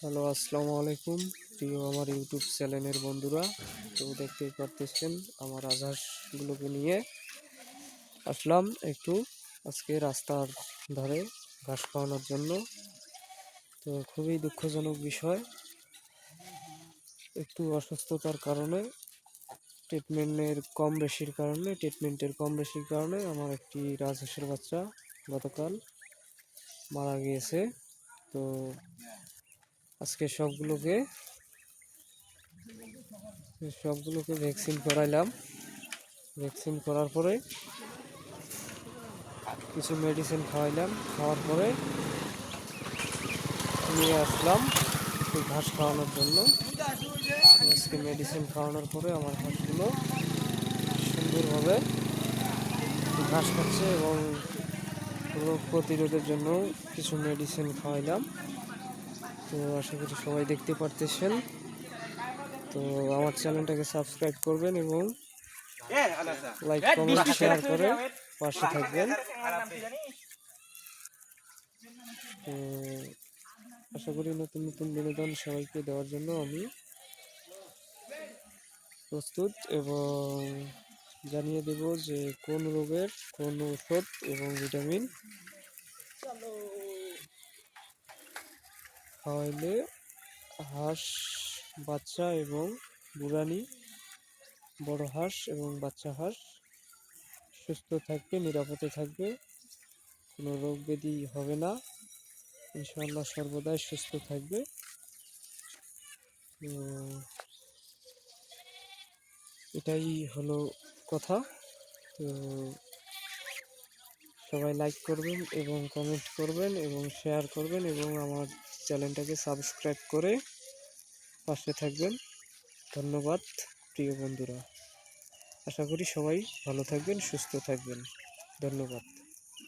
Hello, আসসালামু আলাইকুম প্রিয় আমার ইউটিউব চ্যানেলের বন্ধুরা। তো দেখতেই পারতেছেন আমার রাজহাঁসগুলোকে নিয়ে আসলাম একটু আজকে রাস্তার ধারে ঘাস খাওয়ানোর জন্য। তো খুবই দুঃখজনক বিষয়, একটু অসুস্থতার কারণে ট্রিটমেন্টের কম বেশির কারণে আমার একটি রাজহাঁসের বাচ্চা গতকাল মারা গিয়েছে। তো আজকে সবগুলোকে ভ্যাকসিন করাইলাম। ভ্যাকসিন করার পরে কিছু মেডিসিন খাওয়াইলাম, খাওয়ার পরে নিয়ে আসলাম একটু ঘাস খাওয়ানোর জন্য। আজকে মেডিসিন খাওয়ানোর পরে আমার হাঁসগুলো সুন্দরভাবে ঘাস খাচ্ছে এবং রোগ প্রতিরোধের জন্য কিছু মেডিসিন খাওয়াইলাম। তো আশা করি সবাই দেখতে পারতেছেন। তো আমার চ্যানেলটাকে সাবস্ক্রাইব করবেন এবং লাইক কমেন্ট শেয়ার করে পাশে থাকবেন। তো আশা করি নতুন নতুন বিনোদন সবাইকে দেওয়ার জন্য আমি প্রস্তুত, এবং জানিয়ে দেব যে কোন রোগের কোন ঔষধ এবং ভিটামিন খাওয়াইলে হাঁস বাচ্চা এবং বুড়ানি, বড় হাঁস এবং বাচ্চা হাঁস সুস্থ থাকবে, নিরাপদে থাকবে, কোনো রোগ ব্যাধি হবে না, ইনশাআল্লাহ সর্বদাই সুস্থ থাকবে। এটাই হলো কথা। তো সবাই লাইক করবেন এবং কমেন্ট করবেন এবং শেয়ার করবেন এবং আমার চ্যানেলটাকে সাবস্ক্রাইব করে পাশে থাকবেন। ধন্যবাদ প্রিয় বন্ধুরা। আশা করি সবাই ভালো থাকবেন, সুস্থ থাকবেন। ধন্যবাদ।